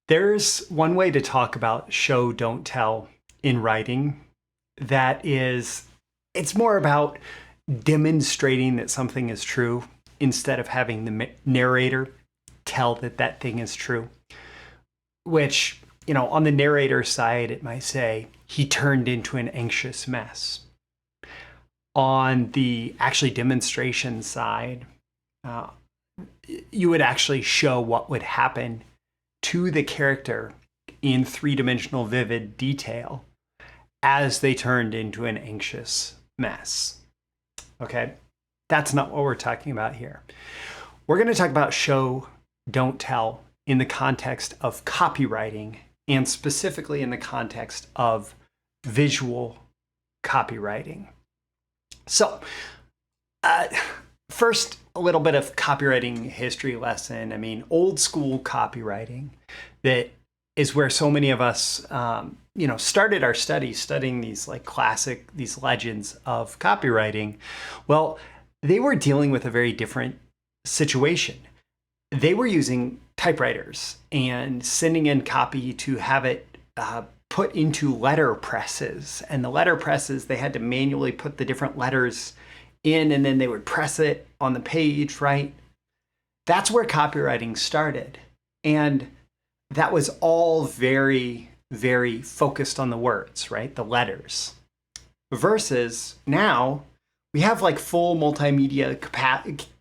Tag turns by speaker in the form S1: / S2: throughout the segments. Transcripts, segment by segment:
S1: There's one way to talk about show, don't tell in writing that is, it's more about demonstrating that something is true instead of having the narrator tell that that thing is true. Which, on the narrator side, it might say, he turned into an anxious mess. On the actually demonstration side, you would actually show what would happen to the character in three-dimensional vivid detail as they turned into an anxious mess. Okay, that's not what we're talking about here. We're going to talk about show, don't tell in the context of copywriting, and specifically in the context of visual copywriting. So, first, a little bit of copywriting history lesson. I mean, old school copywriting, that is where so many of us, started our studies, studying these these legends of copywriting. Well, they were dealing with a very different situation. They were using typewriters and sending in copy to have it put into letter presses. And the letter presses, they had to manually put the different letters in, and then they would press it on the page, right? That's where copywriting started. And that was all very, very focused on the words, right? The letters. Versus now, we have full multimedia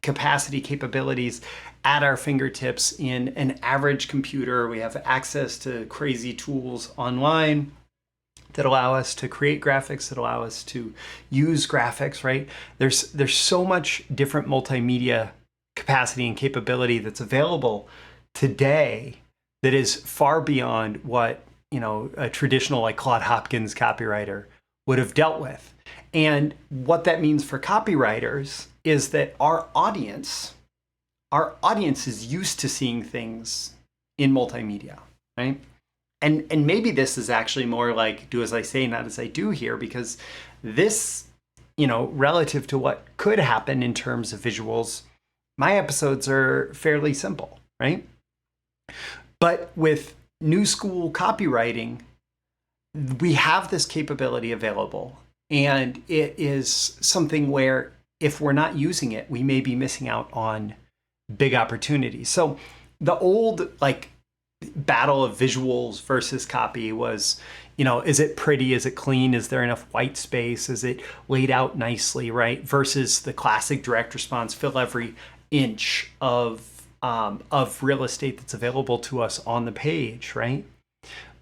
S1: capacity capabilities at our fingertips in an average computer. We have access to crazy tools online that allow us to create graphics, that allow us to use graphics, right? There's so much different multimedia capacity and capability that's available today that is far beyond what, a traditional Claude Hopkins copywriter would have dealt with. And what that means for copywriters is that our audience is used to seeing things in multimedia, right? And maybe this is actually more like do as I say, not as I do here, because this, relative to what could happen in terms of visuals, my episodes are fairly simple, right? But with new school copywriting, we have this capability available, and it is something where if we're not using it, we may be missing out on big opportunities. So the old battle of visuals versus copy was, is it pretty? Is it clean? Is there enough white space? Is it laid out nicely, right? Versus the classic direct response, fill every inch of real estate that's available to us on the page, right?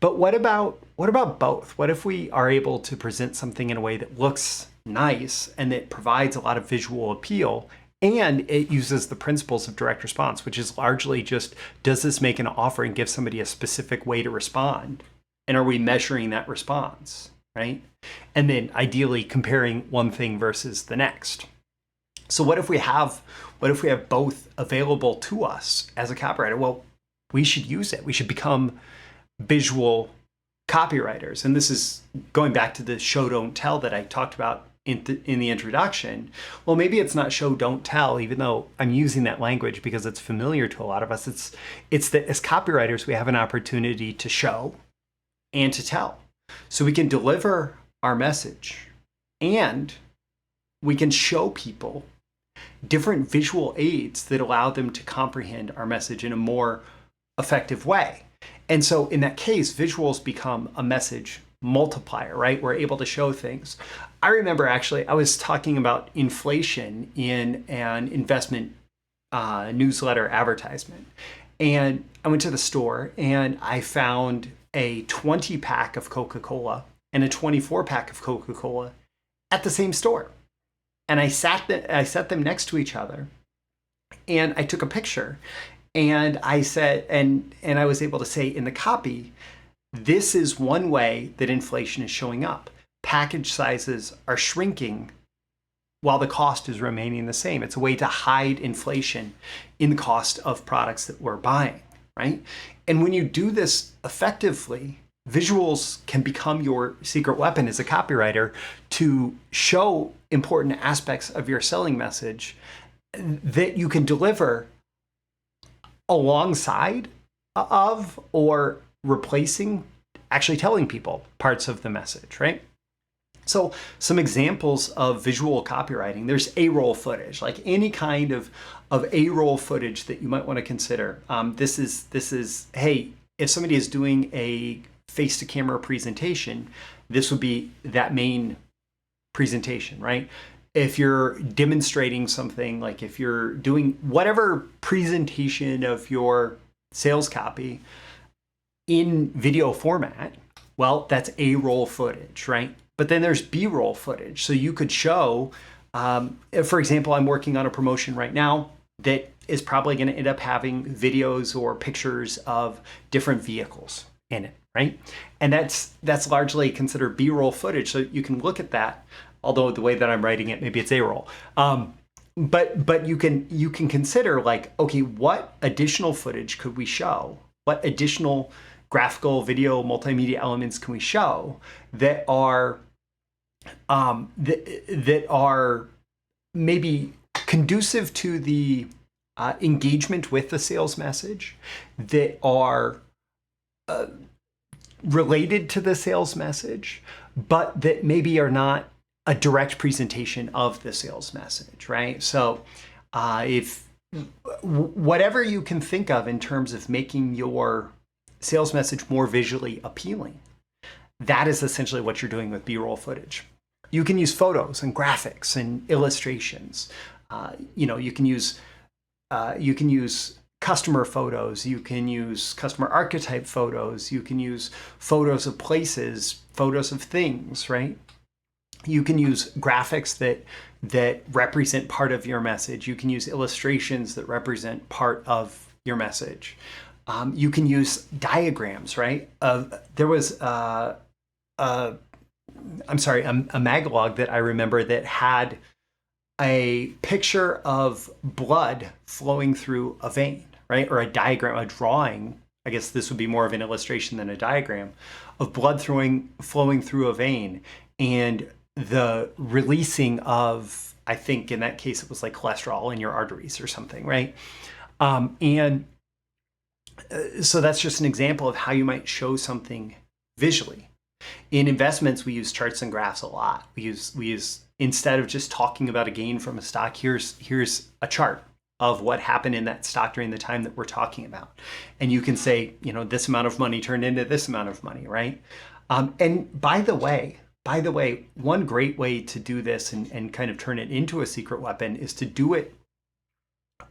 S1: But what about both? What if we are able to present something in a way that looks nice and that provides a lot of visual appeal, and it uses the principles of direct response, which is largely just, does this make an offer and give somebody a specific way to respond? And are we measuring that response, right? And then ideally comparing one thing versus the next. So what if we have both available to us as a copywriter? Well, we should use it. We should become visual copywriters. And this is going back to the show, don't tell that I talked about in the introduction. Well, maybe it's not show, don't tell, even though I'm using that language because it's familiar to a lot of us. It's that as copywriters, we have an opportunity to show and to tell. So we can deliver our message, and we can show people different visual aids that allow them to comprehend our message in a more effective way. And so in that case, visuals become a message multiplier, right? We're able to show things. I remember actually, I was talking about inflation in an investment newsletter advertisement. And I went to the store and I found a 20-pack of Coca-Cola and a 24-pack of Coca-Cola at the same store. And I set them next to each other, and I took a picture, and I said, and I was able to say in the copy, this is one way that inflation is showing up. Package sizes are shrinking while the cost is remaining the same. It's a way to hide inflation in the cost of products that we're buying, right? And when you do this effectively, visuals can become your secret weapon as a copywriter to show important aspects of your selling message that you can deliver alongside of or replacing actually telling people parts of the message, right? So some examples of visual copywriting, there's A-roll footage, like any kind of A-roll footage that you might want to consider. This is, hey, if somebody is doing a face-to-camera presentation, this would be that main presentation, right? If you're demonstrating something, like if you're doing whatever presentation of your sales copy in video format, well, that's A-roll footage, right? But then there's B-roll footage. So you could show, for example, I'm working on a promotion right now that is probably going to end up having videos or pictures of different vehicles in it, right? And that's largely considered B-roll footage. So you can look at that, although the way that I'm writing it, maybe it's A-roll. But you can consider, like, okay, what additional footage could we show? What additional graphical, video, multimedia elements can we show that are that are maybe conducive to the engagement with the sales message, that are related to the sales message, but that maybe are not a direct presentation of the sales message, right? So if whatever you can think of in terms of making your sales message more visually appealing, that is essentially what you're doing with B-roll footage. You can use photos and graphics and illustrations. You can use customer photos. You can use customer archetype photos. You can use photos of places, photos of things, right? You can use graphics that represent part of your message. You can use illustrations that represent part of your message. You can use diagrams, right? There was a magalog that I remember that had a picture of blood flowing through a vein, right? Or a diagram, a drawing. I guess this would be more of an illustration than a diagram of blood flowing through a vein, and the releasing of, I think in that case, it was like cholesterol in your arteries or something, right? So that's just an example of how you might show something visually. In investments, we use charts and graphs a lot. We use instead of just talking about a gain from a stock, here's a chart of what happened in that stock during the time that we're talking about. And you can say, this amount of money turned into this amount of money, right? And by the way, one great way to do this and kind of turn it into a secret weapon is to do it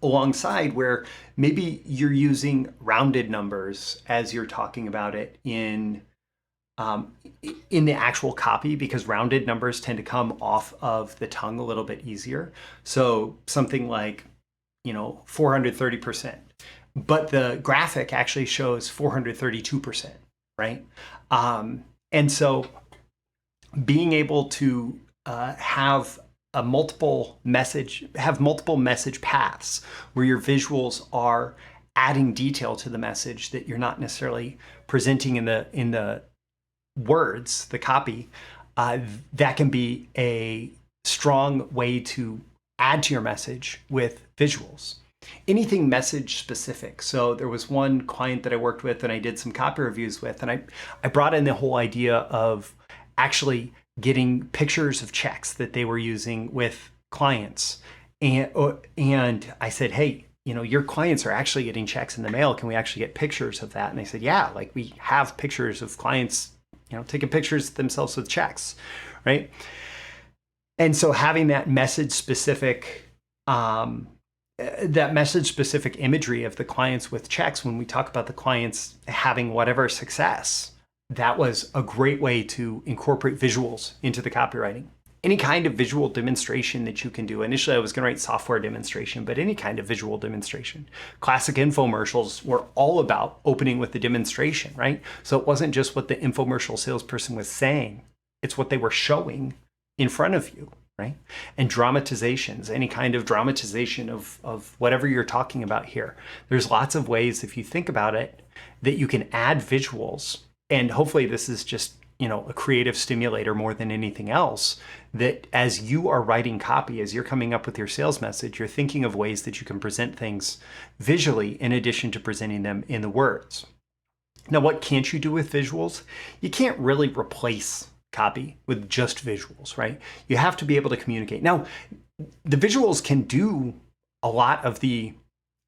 S1: alongside where maybe you're using rounded numbers as you're talking about it in the actual copy, because rounded numbers tend to come off of the tongue a little bit easier. So something like, 430%, but the graphic actually shows 432%, right? And so being able to have multiple message paths where your visuals are adding detail to the message that you're not necessarily presenting in the words, the copy, that can be a strong way to add to your message with visuals. Anything message specific. So there was one client that I worked with and I did some copy reviews with, and I brought in the whole idea of actually getting pictures of checks that they were using with clients. And I said, hey, your clients are actually getting checks in the mail. Can we actually get pictures of that? And they said, yeah, like we have pictures of clients, taking pictures themselves with checks, right? And so having that message specific imagery of the clients with checks, when we talk about the clients having whatever success, that was a great way to incorporate visuals into the copywriting. Any kind of visual demonstration that you can do. Initially, I was going to write software demonstration, but any kind of visual demonstration. Classic infomercials were all about opening with the demonstration, right? So it wasn't just what the infomercial salesperson was saying, it's what they were showing in front of you, right? And dramatizations, any kind of dramatization of whatever you're talking about here. There's lots of ways, if you think about it, that you can add visuals. And hopefully this is just a creative stimulator more than anything else, that as you are writing copy, as you're coming up with your sales message, you're thinking of ways that you can present things visually in addition to presenting them in the words. Now, what can't you do with visuals? You can't really replace copy with just visuals, right? You have to be able to communicate. Now, the visuals can do a lot of the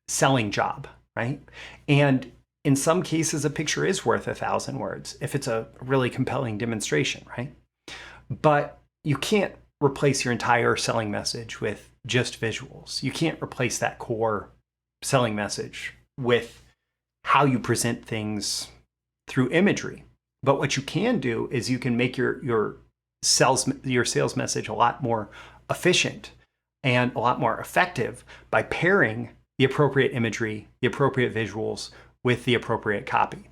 S1: selling job, right? And in some cases, a picture is worth 1,000 words if it's a really compelling demonstration, right? But you can't replace your entire selling message with just visuals. You can't replace that core selling message with how you present things through imagery. But what you can do is you can make your sales message a lot more efficient and a lot more effective by pairing the appropriate imagery, the appropriate visuals with the appropriate copy.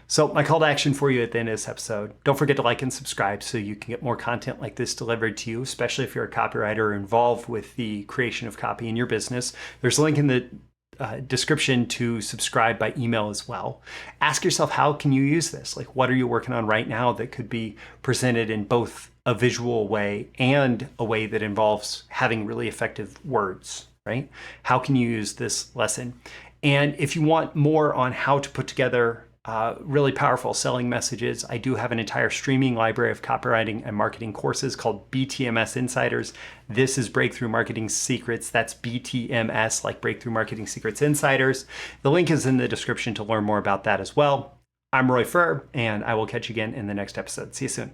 S1: So my call to action for you at the end of this episode, don't forget to like and subscribe so you can get more content like this delivered to you, especially if you're a copywriter involved with the creation of copy in your business. There's a link in the description to subscribe by email as well. Ask yourself, how can you use this? Like, what are you working on right now that could be presented in both a visual way and a way that involves having really effective words, right? How can you use this lesson? And if you want more on how to put together really powerful selling messages, I do have an entire streaming library of copywriting and marketing courses called BTMSinsiders. This is Breakthrough Marketing Secrets. That's BTMS, like Breakthrough Marketing Secrets Insiders. The link is in the description to learn more about that as well. I'm Furr, and I will catch you again in the next episode. See you soon.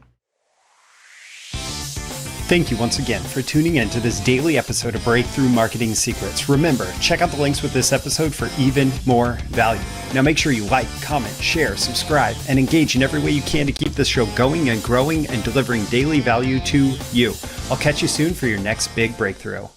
S1: Thank you once again for tuning in to this daily episode of Breakthrough Marketing Secrets. Remember, check out the links with this episode for even more value. Now make sure you like, comment, share, subscribe, and engage in every way you can to keep this show going and growing and delivering daily value to you. I'll catch you soon for your next big breakthrough.